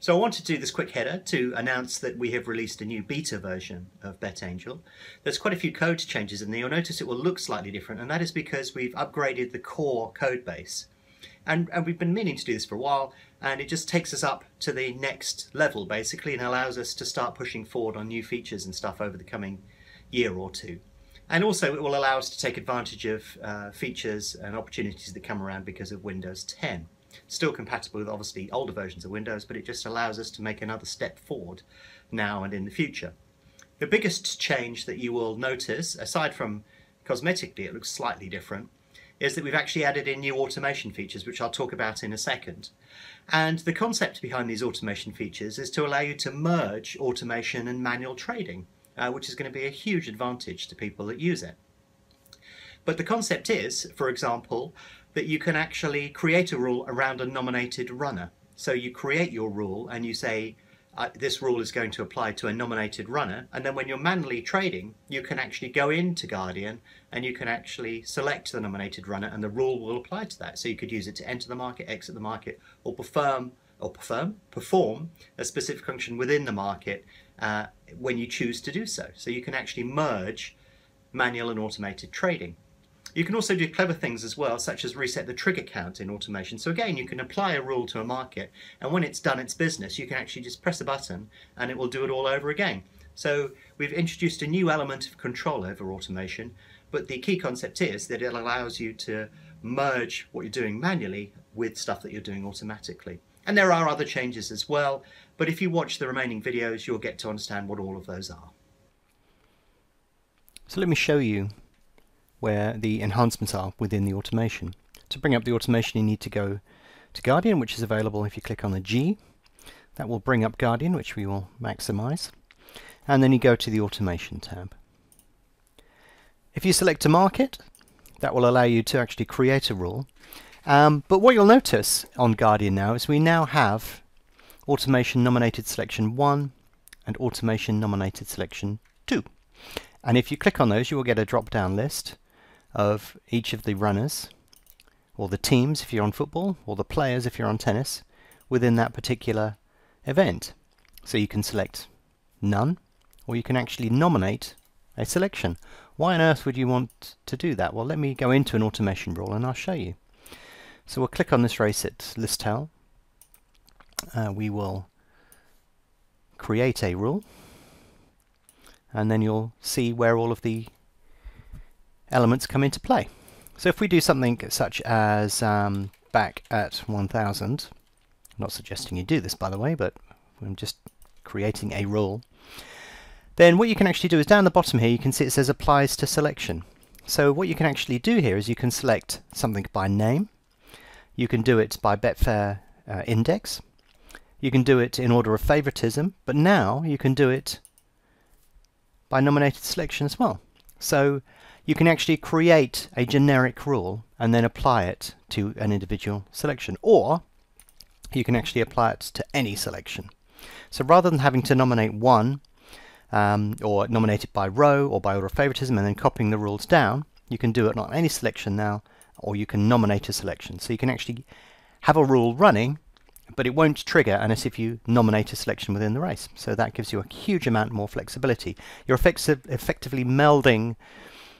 So I wanted to do this quick header to announce that we have released a new beta version of BetAngel. There's quite a few code changes in there. You'll notice it will look slightly different, and that is because we've upgraded the core code base. And we've been meaning to do this for a while, and it just takes us up to the next level basically and allows us to start pushing forward on new features and stuff over the coming year or two. And also it will allow us to take advantage of features and opportunities that come around because of Windows 10. Still compatible with obviously older versions of Windows, but it just allows us to make another step forward now and in the future. The biggest change that you will notice, aside from cosmetically it looks slightly different, is that we've actually added in new automation features, which I'll talk about in a second. And the concept behind these automation features is to allow you to merge automation and manual trading, which is going to be a huge advantage to people that use it. But the concept is, for example, that you can actually create a rule around a nominated runner. So you create your rule and you say, this rule is going to apply to a nominated runner, and then when you're manually trading, you can actually go into Guardian and you can actually select the nominated runner and the rule will apply to that. So you could use it to enter the market, exit the market, or perform a specific function within the market when you choose to do so. So you can actually merge manual and automated trading. You can also do clever things as well, such as reset the trigger count in automation. So again, you can apply a rule to a market, and when it's done its business, you can actually just press a button and it will do it all over again. So we've introduced a new element of control over automation, but the key concept is that it allows you to merge what you're doing manually with stuff that you're doing automatically. And there are other changes as well, but if you watch the remaining videos, you'll get to understand what all of those are. So let me show you where the enhancements are within the automation. To bring up the automation, you need to go to Guardian, which is available if you click on the G. That will bring up Guardian, which we will maximize. And then you go to the Automation tab. If you select a market, that will allow you to actually create a rule. But what you'll notice on Guardian now is we now have Automation Nominated Selection 1 and Automation Nominated Selection 2. And if you click on those, you will get a drop-down list of each of the runners, or the teams if you're on football, or the players if you're on tennis, within that particular event. So you can select none, or you can actually nominate a selection. Why on earth would you want to do that? Well, let me go into an automation rule and I'll show you. So we'll click on this race at list tile. We will create a rule, and then you'll see where all of the elements come into play. So if we do something such as back at 1000, I'm not suggesting you do this by the way, but I'm just creating a rule, then what you can actually do is down the bottom here you can see it says applies to selection. So what you can actually do here is you can select something by name, you can do it by Betfair index, you can do it in order of favoritism, but now you can do it by nominated selection as well. So you can actually create a generic rule and then apply it to an individual selection, or you can actually apply it to any selection. So rather than having to nominate one, or nominate it by row or by order of favoritism and then copying the rules down, you can do it on any selection now, or you can nominate a selection. So you can actually have a rule running, but it won't trigger unless if you nominate a selection within the race. So that gives you a huge amount more flexibility. You're effectively melding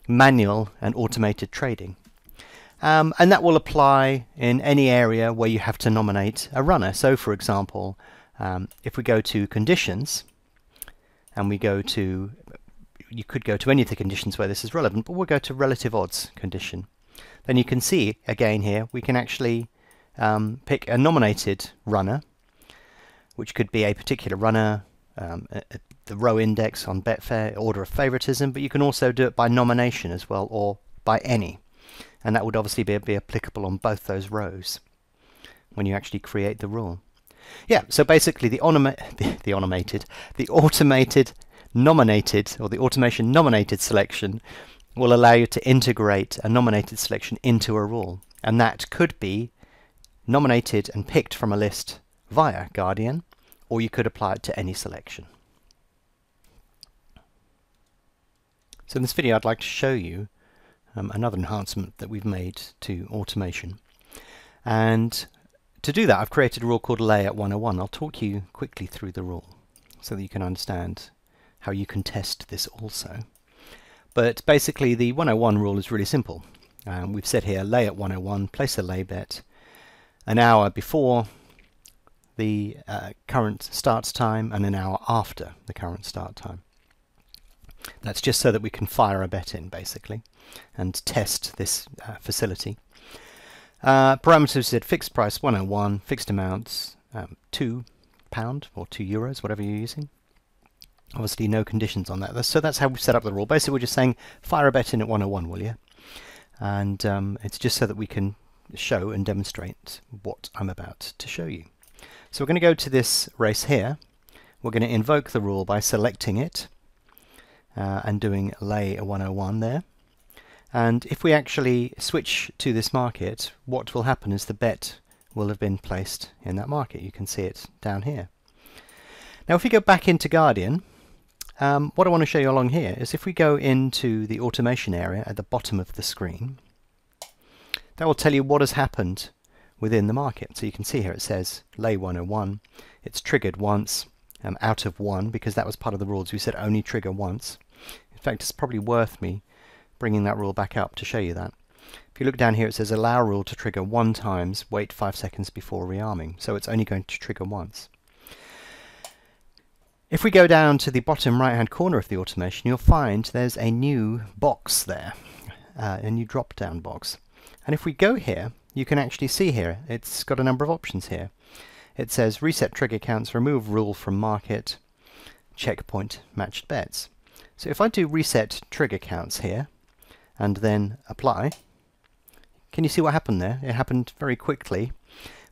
manual and automated trading. And that will apply in any area where you have to nominate a runner. So for example, if we go to conditions, and we go to, you could go to any of the conditions where this is relevant, but we'll go to relative odds condition. Then you can see again here we can actually pick a nominated runner, which could be a particular runner, the row index on Betfair, order of favoritism, but you can also do it by nomination as well, or by any. And that would obviously be applicable on both those rows when you actually create the rule. Yeah, so basically the automated nominated, or the automation nominated selection will allow you to integrate a nominated selection into a rule. And that could be nominated and picked from a list via Guardian, or you could apply it to any selection. So in this video I'd like to show you another enhancement that we've made to automation. And to do that, I've created a rule called lay at 101. I'll talk you quickly through the rule so that you can understand how you can test this also. But basically the 101 rule is really simple. We've said here lay at 101, place a lay bet an hour before the current start time and an hour after the current start time. That's just so that we can fire a bet in basically and test this facility. Parameters said fixed price 101, fixed amounts £2 or €2, whatever you're using. Obviously no conditions on that. So that's how we set up the rule. Basically we're just saying fire a bet in at 101, will you? And it's just so that we can show and demonstrate what I'm about to show you. So we're going to go to this race here. We're going to invoke the rule by selecting it and doing lay a 101 there. And if we actually switch to this market, what will happen is the bet will have been placed in that market. You can see it down here. Now if we go back into Guardian, what I want to show you along here is if we go into the automation area at the bottom of the screen, that will tell you what has happened within the market. So you can see here it says lay 101. It's triggered once out of 1 because that was part of the rules. We said only trigger once. In fact, it's probably worth me bringing that rule back up to show you that. If you look down here it says allow rule to trigger 1 times, wait 5 seconds before rearming. So it's only going to trigger once. If we go down to the bottom right hand corner of the automation, you'll find there's a new box there, a new drop down box. And if we go here, you can actually see here it's got a number of options here. It says reset trigger counts, remove rule from market, checkpoint matched bets. So if I do reset trigger counts here and then apply, can you see what happened there? It happened very quickly,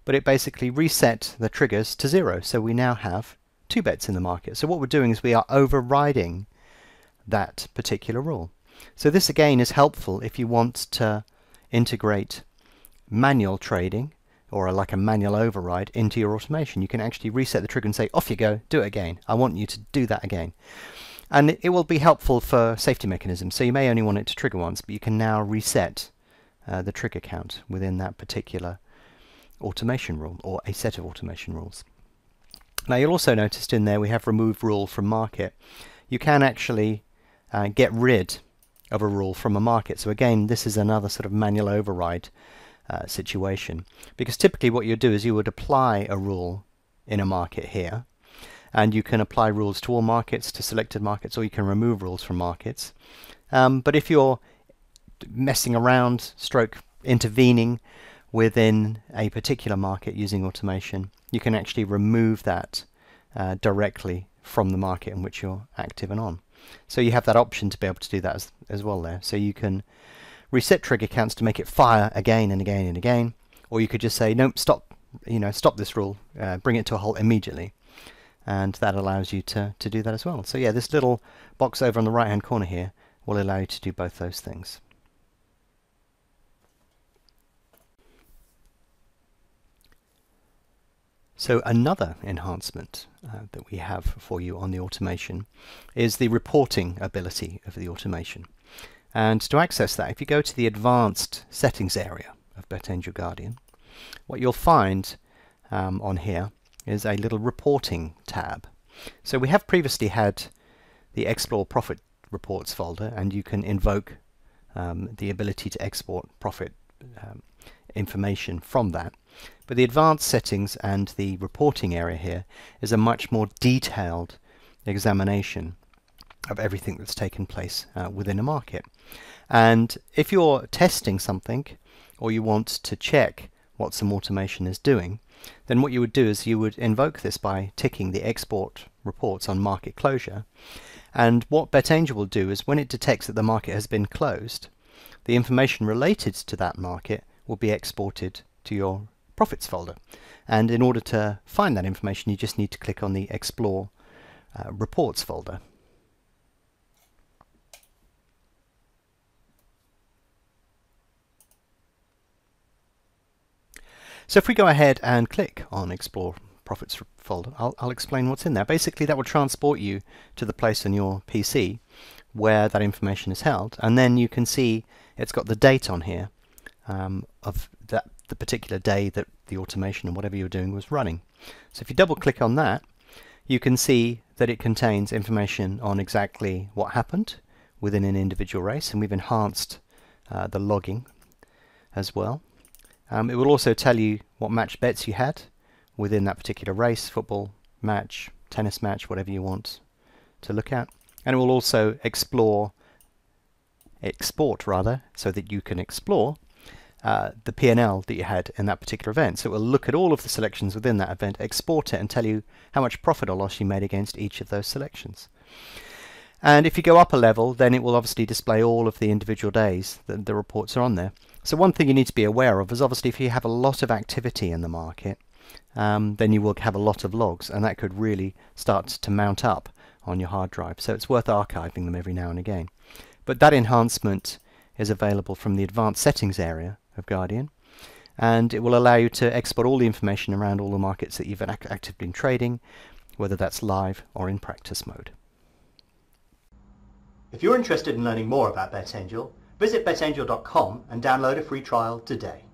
but it basically reset the triggers to 0. So we now have 2 bets in the market. So what we're doing is we are overriding that particular rule. So this again is helpful if you want to integrate manual trading or like a manual override into your automation. You can actually reset the trigger and say off you go, do it again. I want you to do that again. And it will be helpful for safety mechanisms. So you may only want it to trigger once, but you can now reset the trigger count within that particular automation rule or a set of automation rules. Now you'll also notice in there we have remove rule from market. You can actually get rid of a rule from a market. So again, this is another sort of manual override situation, because typically what you do is you would apply a rule in a market here, and you can apply rules to all markets, to selected markets, or you can remove rules from markets. But if you're messing around, stroke intervening within a particular market using automation, you can actually remove that directly from the market in which you're active and on. So you have that option to be able to do that as well there. So you can reset trigger counts to make it fire again and again and again, or you could just say nope, stop, stop this rule, bring it to a halt immediately, and that allows you to do that as well. So yeah, this little box over on the right hand corner here will allow you to do both those things. So another enhancement that we have for you on the automation is the reporting ability of the automation. And to access that, if you go to the advanced settings area of BetAngel Guardian, what you'll find on here is a little reporting tab. So we have previously had the Explore Profit Reports folder, and you can invoke the ability to export profit information from that. But the advanced settings and the reporting area here is a much more detailed examination of everything that's taken place within a market. And if you're testing something, or you want to check what some automation is doing, then what you would do is you would invoke this by ticking the export reports on market closure. And what BetAngel will do is when it detects that the market has been closed, the information related to that market will be exported to your profits folder. And in order to find that information, you just need to click on the Explore Reports folder. So if we go ahead and click on Explore Profits folder, I'll explain what's in there. Basically that will transport you to the place on your PC where that information is held, and then you can see it's got the date on here of the particular day that the automation and whatever you were doing was running. So if you double click on that, you can see that it contains information on exactly what happened within an individual race, and we've enhanced the logging as well. It will also tell you what match bets you had within that particular race, football match, tennis match, whatever you want to look at. And it will also export rather, so that you can explore the P&L that you had in that particular event. So it will look at all of the selections within that event, export it, and tell you how much profit or loss you made against each of those selections. And if you go up a level, then it will obviously display all of the individual days that the reports are on there. So one thing you need to be aware of is obviously if you have a lot of activity in the market, then you will have a lot of logs, and that could really start to mount up on your hard drive. So it's worth archiving them every now and again. But that enhancement is available from the advanced settings area of Guardian, and it will allow you to export all the information around all the markets that you've actively been trading, whether that's live or in practice mode. If you're interested in learning more about BetAngel, visit betangel.com and download a free trial today.